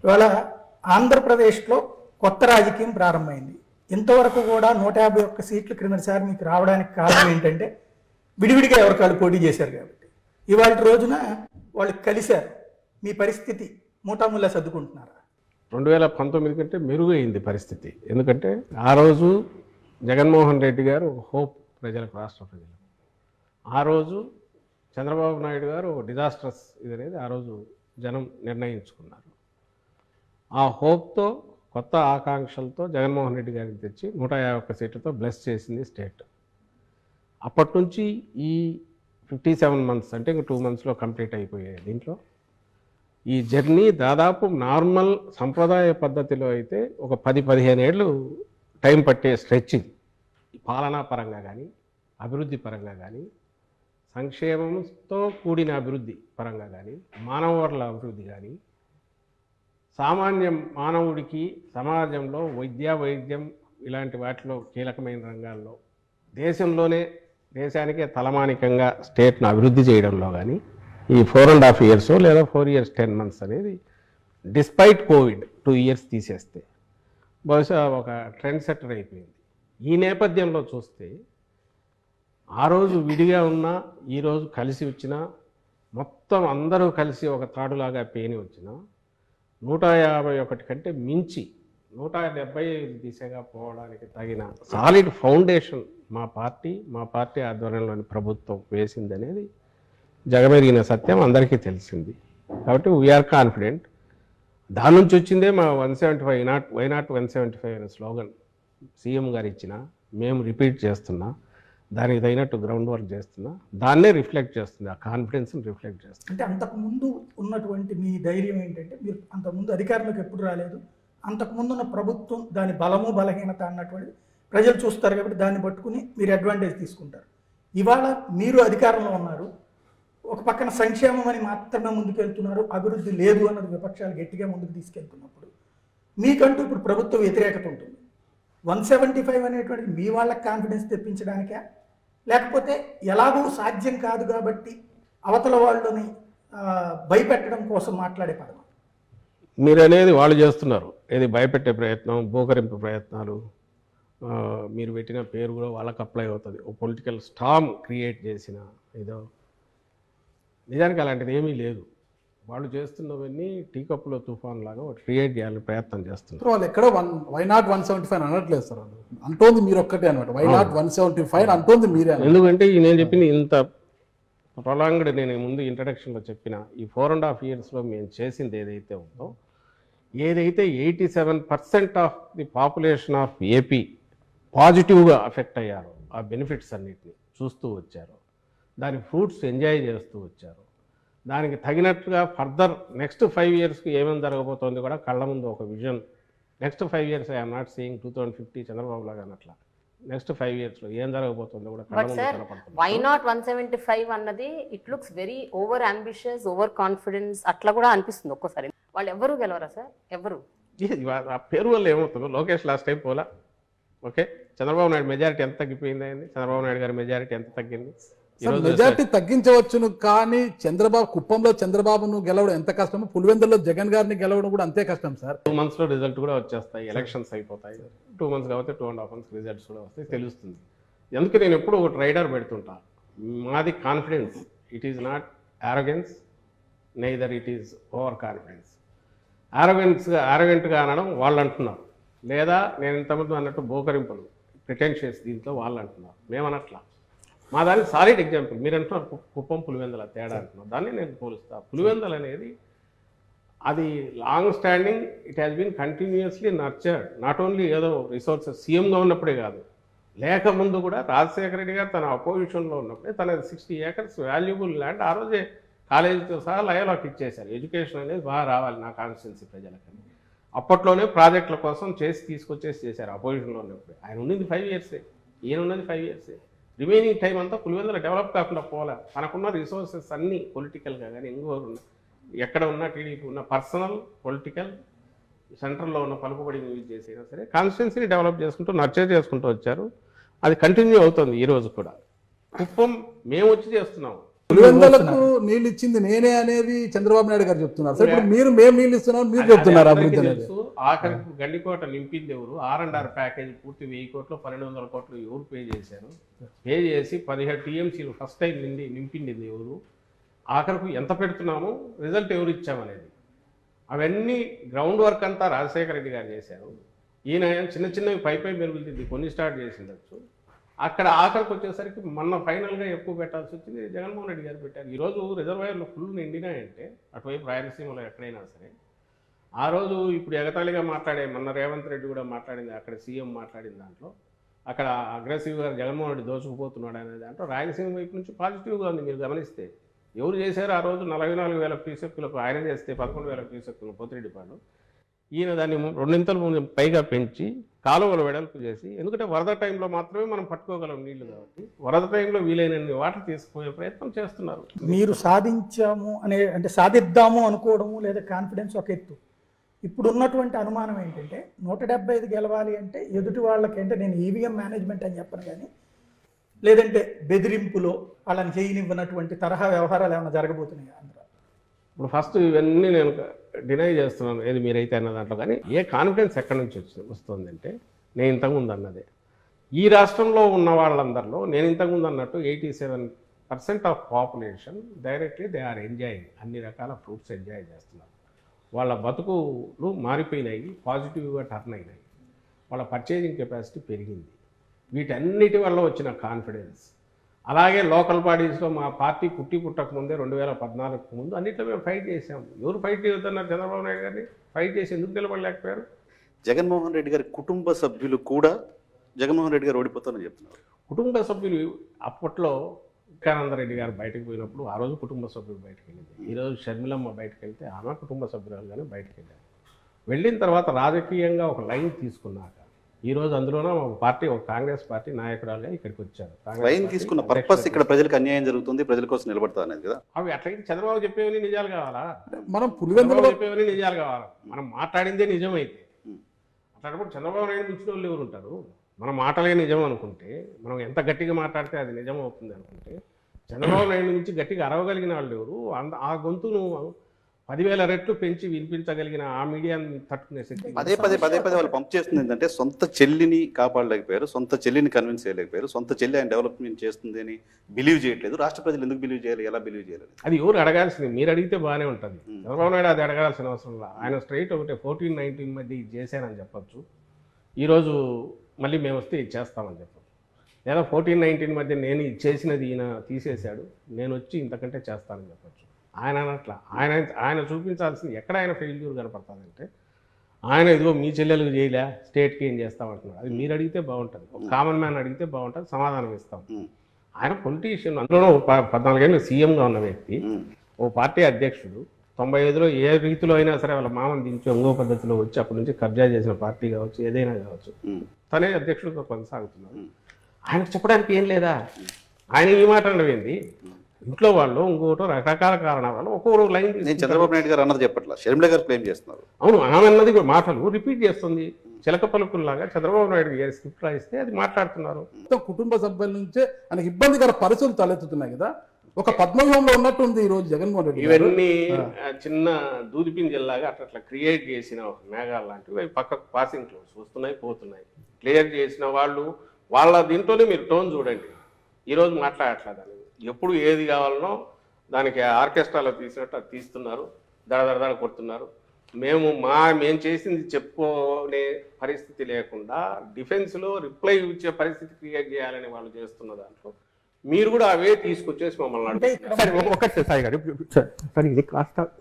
ఇవాళ ఆంధ్రప్రదేశ్లో కొత్త రాజకీయం ప్రారంభమైంది. ఇంతవరకు కూడా 151 సీట్లు క్రిందసారి మీకు రావడానికి కారణం ఏంటంటే విడివిడిగా ఎవరికాళ్ళు పోటీ చేశారు కాబట్టి. ఇవాళ రోజున వాళ్ళు కలిశారు. మీ పరిస్థితి మూటాముల్లా సర్దుకుంటున్నారా? 2019 కంటే మెరుగైంది పరిస్థితి. ఎందుకంటే ఆ రోజు జగన్మోహన్ రెడ్డి గారు హోప్ ప్రజలకు, రాష్ట్ర ప్రజలకు. ఆ రోజు చంద్రబాబు నాయుడు గారు డిజాస్ట్రస్ ఇది అనేది ఆ రోజు జనం నిర్ణయించుకున్నారు. ఆ హోప్తో, కొత్త ఆకాంక్షలతో జగన్మోహన్ రెడ్డి గారికి తెచ్చి 151 సీట్లతో బ్లెస్ చేసింది స్టేట్. అప్పటి నుంచి ఈ 57 మంత్స్ అంటే ఇంక 2 మంత్స్లో కంప్లీట్ అయిపోయాయి. దీంట్లో ఈ జర్నీ దాదాపు నార్మల్ సంప్రదాయ పద్ధతిలో అయితే ఒక 10-15 ఏళ్ళు టైం పట్టే స్ట్రెచ్చింగ్. పాలనా పరంగా కానీ, అభివృద్ధి పరంగా కానీ, సంక్షేమంతో కూడిన అభివృద్ధి పరంగా కానీ, మానవ వనరుల అభివృద్ధి కానీ, సామాన్య మానవుడికి సమాజంలో వైద్యం ఇలాంటి వాటిలో కీలకమైన రంగాల్లో దేశానికే తలమానికంగా స్టేట్ను అభివృద్ధి చేయడంలో కానీ ఈ 4.5 years లేదా 4 years 10 months అనేది డిస్పైట్ కోవిడ్ 2 years తీసేస్తే బహుశా ఒక ట్రెండ్ సెట్టర్ అయిపోయింది. ఈ నేపథ్యంలో చూస్తే ఆ రోజు విడిగా ఉన్నా, ఈరోజు కలిసి వచ్చినా, మొత్తం అందరూ కలిసి ఒక తాడులాగా పేని వచ్చినా 151 కంటే మించి 175 దిశగా పోవడానికి తగిన సాలిడ్ ఫౌండేషన్ మా పార్టీ ఆధ్వర్యంలోని ప్రభుత్వం వేసిందనేది జగమెరిగిన సత్యం అందరికీ తెలిసింది. కాబట్టి వీఆర్ కాన్ఫిడెంట్. దాని నుంచి వచ్చిందే మా 175 వైనాట్ 175 అనే స్లోగన్ సీఎం గారు ఇచ్చిన, మేము రిపీట్ చేస్తున్నా, దానికి తగినట్టు గ్రౌండ్ వర్క్ చేస్తున్నా, దాన్నే రిఫ్లెక్ట్ చేస్తుంది, ఆ కాన్ఫిడెన్స్ని రిఫ్లెక్ట్ చేస్తుంది. అంటే అంతకుముందు ఉన్నటువంటి మీ ధైర్యం ఏంటంటే మీరు అంతకుముందు అధికారంలోకి ఎప్పుడు రాలేదు, అంతకుముందు ఉన్న ప్రభుత్వం దాని బలము బలహీనత అన్నటువంటి ప్రజలు చూస్తారు కాబట్టి దాన్ని పట్టుకుని మీరు అడ్వాంటేజ్ తీసుకుంటారు. ఇవాళ మీరు అధికారంలో ఉన్నారు, ఒక పక్కన సంక్షేమం అని మాత్రమే ముందుకెళ్తున్నారు, అభివృద్ధి లేదు అన్నది విపక్షాలు గట్టిగా ముందుకు తీసుకెళ్తున్నప్పుడు మీకంటూ ఇప్పుడు ప్రభుత్వ వ్యతిరేకత ఉంటుంది. 175 అనేటువంటి మీ వాళ్ళకి కాన్ఫిడెన్స్ తెప్పించడానికే, లేకపోతే ఎలాగూ సాధ్యం కాదు కాబట్టి అవతల వాళ్ళని భయపెట్టడం కోసం మాట్లాడే పదం? మీరు అనేది వాళ్ళు చేస్తున్నారు, ఏది భయపెట్టే ప్రయత్నం, బోకరింపు ప్రయత్నాలు. మీరు పెట్టిన పేరు కూడా వాళ్ళకి అప్లై అవుతుంది. ఓ పొలిటికల్ స్టామ్ క్రియేట్ చేసిన ఏదో. నిజానికి అలాంటిది ఏమీ లేదు. వాళ్ళు చేస్తున్నవన్నీ టీ కప్పులో తుఫాన్ లాగా క్రియేట్ చేయాలని ప్రయత్నం చేస్తున్నారు. వాళ్ళు ఎక్కడో వైనాట్ 175 అనట్లేదు సార్, వాళ్ళు అంటోంది మీరు ఒక్కటే అనమాట. వైనాట్ 175 అంటోంది మీరే. ఎందుకంటే నేను చెప్పింది ఇంత ప్రొలాంగ్డ్, నేను ముందు ఇంట్రడక్షన్లో చెప్పిన ఈ 4.5 yearsలో మేము చేసింది ఏదైతే ఉందో, ఏదైతే 87% of the population of AP పాజిటివ్గా అఫెక్ట్ అయ్యారో, ఆ బెనిఫిట్స్ అన్నిటిని చూస్తూ వచ్చారు, దాని ఫ్రూట్స్ ఎంజాయ్ చేస్తూ వచ్చారు, దానికి తగినట్టుగా ఫర్దర్ నెక్స్ట్ 5 yearsకి ఏమేమి జరగబోతోంది కూడా కళ్ళ ముందు ఒక vision. Next 5 years I'm not seeing 2050 Chandrababu లాగా అన్నట్లా. నెక్స్ట్ 5 yearsలో ఏం జరగబోతుందో కూడా కళ్ళ ముందు కనపడుతుంది. వై నాట్ 175 అన్నది it looks very over ambitious, over confidence అట్లా కూడా అనిపిస్తుంది ఒక్కోసారి. వాళ్ళు ఎవరు గెలవరా సార్? ఎవరు? ఆ పేరు వల్ల ఏమవుతుందో, లోకేష్ లాస్ట్ టైం పోలా, ఓకే, చంద్రబాబు నాయుడు మెజారిటీ ఎంత తగ్గిపోయింది అయింది, చంద్రబాబు నాయుడు గారి మెజారిటీ ఎంత తగ్గింది? మెజార్టీ తగ్గించవచ్చును, కానీ కుప్పంలో చంద్రబాబును గెలవడం ఎంత కష్టమో పులివెందుల్లో జగన్ గారిని గెలవడం కూడా అంతే కష్టం సార్. 2 monthsలో రిజల్ట్ కూడా వచ్చేస్తాయి, ఎలక్షన్స్ అయిపోతాయి. 2 months కాబట్టి 2.5 months రిజల్ట్స్ కూడా వస్తాయి, తెలుస్తుంది. అందుకే నేను ఎప్పుడు ఒక రైడర్ పెడుతుంటా, మాది confidence. It is not arrogance, neither it is over confidence. ఆరోగెంట్గా అనడం వాళ్ళు అంటున్నారు, లేదా నేను ఇంతమంది అన్నట్టు బోకరింపులు ప్రిటెన్షియస్ దీంట్లో వాళ్ళు అంటున్నారు, మేమనట్లా. మా దానికి సాలిడ్ ఎగ్జాంపుల్ మీరు అంటున్నారు కుప్పం పులివెందుల తేడా అంటున్నారు, దాన్ని నేను పోలుస్తా. పులివెందులు అనేది అది long standing, it has been continuously nurtured. Not only ఏదో రిసోర్సెస్ సీఎంగా ఉన్నప్పుడే కాదు, లేకముందు కూడా రాజశేఖర రెడ్డి గారు తన అపోజిషన్లో ఉన్నప్పుడే తన 60 acres వాల్యుబుల్ ల్యాండ్ ఆ రోజే కాలేజీతో సహా లయలోకి ఇచ్చేశారు. ఎడ్యుకేషన్ అనేది బాగా రావాలి నా కాన్స్టిట్యున్సీ ప్రజలకని అప్పట్లోనే ప్రాజెక్టుల కోసం తీసుకొచ్చేసి చేశారు అపోజిషన్లో ఉన్నప్పుడు. ఆయన ఉన్నది 5 years, ఈయన ఉన్నది 5 years. రిమైనింగ్ టైం అంతా పులివెందుల డెవలప్ కాకుండా పోలే. తనకున్న రిసోర్సెస్ అన్నీ పొలిటికల్గా కానీ ఇంకోరు ఎక్కడ ఉన్న టీడీపీ ఉన్న పర్సనల్ పొలిటికల్ సెంటర్లో ఉన్న పలుకుబడిని యూజ్ చేసినా సరే కాన్స్టిట్యున్సీని డెవలప్ చేసుకుంటూ నర్చర్ చేసుకుంటూ వచ్చారు. అది కంటిన్యూ అవుతుంది ఈరోజు కూడా. కుప్పం మేము వచ్చి చేస్తున్నాము, పులివెందులకు నీళ్ళు ఇచ్చింది నేనే అనేది చంద్రబాబు నాయుడు గారు చెప్తున్నారు. సార్ ఇప్పుడు మేము నీళ్ళు ఇస్తున్నాం మీరు చెప్తున్నారు అభివృద్ధి అనేది. ఆఖరికి గండికోట నింపింది ఎవరు? R&R ప్యాకేజ్ పూర్తి 1000 కోట్లు 1200 కోట్లు ఎవరు పే చేశారు? పే చేసి 17 TMCలు ఫస్ట్ టైం నింపింది ఎవరు? ఆఖరికి ఎంత పెడుతున్నాము, రిజల్ట్ ఎవరు ఇచ్చామనేది, అవన్నీ గ్రౌండ్ వర్క్ అంతా రాజశేఖర రెడ్డి గారు చేశారు. ఈయన చిన్న చిన్నవి పై మెరుగులు దిద్ది కొన్ని స్టార్ట్ చేసిండొచ్చు. అక్కడ ఆఖరికి వచ్చేసరికి మొన్న ఫైనల్గా ఎక్కువ పెట్టాల్సి వచ్చింది, జగన్మోహన్ రెడ్డి గారు పెట్టారు. ఈరోజు రిజర్వాయర్లు ఫుల్ నిండినాయంటే అటువైపు రాయలసీమలో ఎక్కడైనా సరే, ఆ రోజు ఇప్పుడు ఎగతాళిగా మాట్లాడే మొన్న రేవంత్ రెడ్డి కూడా మాట్లాడింది, అక్కడ సీఎం మాట్లాడిన దాంట్లో అక్కడ అగ్రెసివ్గా జగన్మోహన్ రెడ్డి దోచుకుపోతున్నాడు అనే దాంట్లో రాయలసీమ వైపు నుంచి పాజిటివ్గా ఉంది. మీరు గమనిస్తే ఎవరు చేశారు ఆ రోజు 44,000 క్యూసెక్కులకు, ఆయన చేస్తే 11,000 క్యూసెక్కులు పోతిరెడ్డిపాడు. ఈయన దాన్ని 2 ఇంతలు పైగా పెంచి కాలువలు వెడల్పు చేసి, ఎందుకంటే వరద టైంలో మాత్రమే మనం పట్టుకోగలం నీళ్లు కాబట్టి వరద టైంలో వీలైనన్ని వాటర్ తీసుకుపోయే ప్రయత్నం చేస్తున్నారు. మీరు సాధించాము అంటే సాధిద్దాము అనుకోవడము లేదా కాన్ఫిడెన్స్ ఒక ఎత్తు. ఇప్పుడు ఉన్నటువంటి అనుమానం ఏంటంటే 175 గెలవాలి అంటే ఎదుటి వాళ్ళకి అంటే నేను ఈవీఎం మేనేజ్మెంట్ అని చెప్పను కానీ, లేదంటే బెదిరింపులో వాళ్ళని చేయనివ్వనటువంటి తరహా వ్యవహారాలు ఏమైనా జరగబోతున్నాయి ఆంధ్ర? ఇప్పుడు ఫస్ట్ ఇవన్నీ నేను డినై చేస్తున్నాను ఏది మీరైతే అన్న దాంట్లో. కానీ ఏ కాన్ఫిడెన్స్ ఎక్కడి నుంచి వస్తుందంటే, నేను ఇంతకుముందు అన్నదే, ఈ రాష్ట్రంలో ఉన్న వాళ్ళందరిలో నేను ఇంతకుముందు అన్నట్టు 87% of population directly they are enjoying, అన్ని రకాల ఫ్రూట్స్ ఎంజాయ్ చేస్తున్నారు. వాళ్ళ బతుకులు మారిపోయినాయి, పాజిటివ్గా టర్న్ అయినాయి, వాళ్ళ పర్చేజింగ్ కెపాసిటీ పెరిగింది. వీటన్నిటి వల్ల వచ్చిన కాన్ఫిడెన్స్. అలాగే లోకల్ బాడీస్లో మా పార్టీ పుట్టక ముందే 2014 ముందు అన్నింటిలో మేము ఫైట్ చేసాము. ఎవరు ఫైట్ చేయొద్దన్నారు? చంద్రబాబు నాయుడు గారిని ఫైట్ చేసి ఎందుకు నిలబడలేకపోయారు? జగన్మోహన్ రెడ్డి గారి కుటుంబ సభ్యులు కూడా జగన్మోహన్ రెడ్డి గారు ఓడిపోతారని చెప్తున్నారు. కుటుంబ సభ్యులు అప్పట్లో వికానందరెడ్డి గారు బయటకు పోయినప్పుడు ఆ రోజు కుటుంబ సభ్యులు బయటకు వెళ్ళింది. ఈరోజు షర్మిలమ్మ బయటకు వెళ్తే ఆమె కుటుంబ సభ్యురాలుగానే బయటకు వెళ్ళారు. వెళ్ళిన తర్వాత రాజకీయంగా ఒక లైన్ తీసుకున్నాక ఈరోజు అందులోనే ఒక పార్టీ, ఒక కాంగ్రెస్ పార్టీ నాయకురాలుగా ఇక్కడికి వచ్చారు. లైన్ తీసుకున్న పర్పస్ ఇక్కడ ప్రజలకు అన్యాయం జరుగుతుంది, ప్రజల కోసం నిలబడతా అనేది కదా. అవి అట్లయితే చంద్రబాబు చెప్పేవని నిజాలు కావాలా? మనం పులివెందులో చెప్పేవని నిజాలు కావాలా? మనం మాట్లాడిందే నిజమైతే అట్లాంటప్పుడు చంద్రబాబు నాయుడు మించిన వాళ్ళు ఎవరు ఉంటారు? మన మాటలే నిజం అనుకుంటే, మనం ఎంత గట్టిగా మాట్లాడితే అది నిజం అవుతుంది అనుకుంటే, చంద్రబాబు నాయుడు నుంచి గట్టిగా అరవగలిగిన వాళ్ళు ఎవరు? ఆ గొంతును 10,000 రెట్లు పెంచి వినిపించగలిగిన ఆ మీడియాని తట్టుకునే శక్తి పదే వాళ్ళు పంప్ చేస్తుంది ఏంటంటే, సొంత చెల్లిని కాపాడలేకపోయారు, సొంత చెల్లిని కన్విన్స్ చేయలేకపోయారు, సొంత చెల్లి ఆయన డెవలప్మెంట్ చేస్తుంది అని బిలీవ్ చేయట్లేదు. రాష్ట్ర ప్రజలు ఎందుకు బిలీవ్ చేయాలి, ఎలా బిలీవ్ చేయాలి? అది ఎవరు అడగాల్సింది? మీరు అడిగితే బాగానే ఉంటుంది. చంద్రబాబు నాయుడు అది అడగాల్సిన అవసరం లేదు. ఆయన స్ట్రైట్ ఒకటే 14-19 మధ్య ఇది చేశానని చెప్పచ్చు. ఈరోజు మళ్ళీ మేము వస్తే ఇది చేస్తామని చెప్పచ్చు. లేదా 14-19 మధ్య నేను ఇది చేసినది ఈయన తీసేశాడు, నేను వచ్చి ఇంతకంటే చేస్తానని చెప్పచ్చు. ఆయన అట్లా ఆయన చూపించాల్సింది ఎక్కడ ఆయన ఫెయిల్యూర్ కనపడుతుందంటే, ఆయన ఇదిగో మీ చెల్లెలకు చేయలే, స్టేట్కి ఏం చేస్తామంటున్నాడు. అది మీరు అడిగితే బాగుంటుంది, ఒక కామన్ మ్యాన్ అడిగితే బాగుంటుంది, సమాధానం ఇస్తాం. ఆయన పొలిటీషియన్, అందులోనూ 14 ఏళ్ళు సీఎంగా ఉన్న వ్యక్తి, ఓ పార్టీ అధ్యక్షుడు. 95లో ఏ రీతిలో అయినా సరే వాళ్ళ మామని దించి ఇంకో పద్ధతిలో వచ్చి అప్పటి నుంచి కబ్జా చేసిన పార్టీ కావచ్చు, ఏదైనా కావచ్చు, తనే అధ్యక్షుడిగా కొనసాగుతున్నారు. ఆయనకు చెప్పడానికి ఏం లేదా? ఆయన ఈ మాట అనవేంది? ఇంట్లో వాళ్ళు ఇంకోటో రకరకాల కారణాల వల్ల ఒక్కొక్క లైన్. నేను చంద్రబాబు నాయుడు గారు అన్నది చెప్పట్లా, షర్మిల గారు క్లెయిమ్ చేస్తున్నారు. అవును, ఆమె అన్నది మాటలు రిపీట్ చేస్తుంది. చిలక పలుకుల్లాగా చంద్రబాబు నాయుడు గారి స్క్రిప్ట్ రాయిస్తే అది మాట్లాడుతున్నారు. కుటుంబ సభ్యుల నుంచే ఆయనకి ఇబ్బందికర పరిస్థితులు తలెత్తుతున్నాయి కదా. ఒక పద్మవ్యూహంలో ఉన్నట్టుంది ఈరోజు జగన్మోహన్ రెడ్డి. ఇవన్నీ చిన్న దూదిపింజల్లాగా అట్లా క్రియేట్ చేసిన మేఘాలు లాంటివి, అవి పక్కకు పాసింగ్ క్లోడ్స్ వస్తున్నాయి పోతున్నాయి. క్లియర్ చేసిన వాళ్ళు వాళ్ళ దీంట్లోనే మీరు టోన్ చూడండి. ఈరోజు మాట్లాడట్లేదు, ఎప్పుడు ఏది కావాలనో దానికి ఆర్కెస్ట్రాలో తీసినట్టు అది తీస్తున్నారు, దడ కొడుతున్నారు. మేము చేసింది చెప్పుకునే పరిస్థితి లేకుండా డిఫెన్స్లో రిప్లై ఇచ్చే పరిస్థితి క్రియేట్ చేయాలని వాళ్ళు చేస్తున్న దాంట్లో మీరు కూడా అవే తీసుకొచ్చేసి మమ్మల్ని ఒకటి సాయి గారు, ఇది కాస్త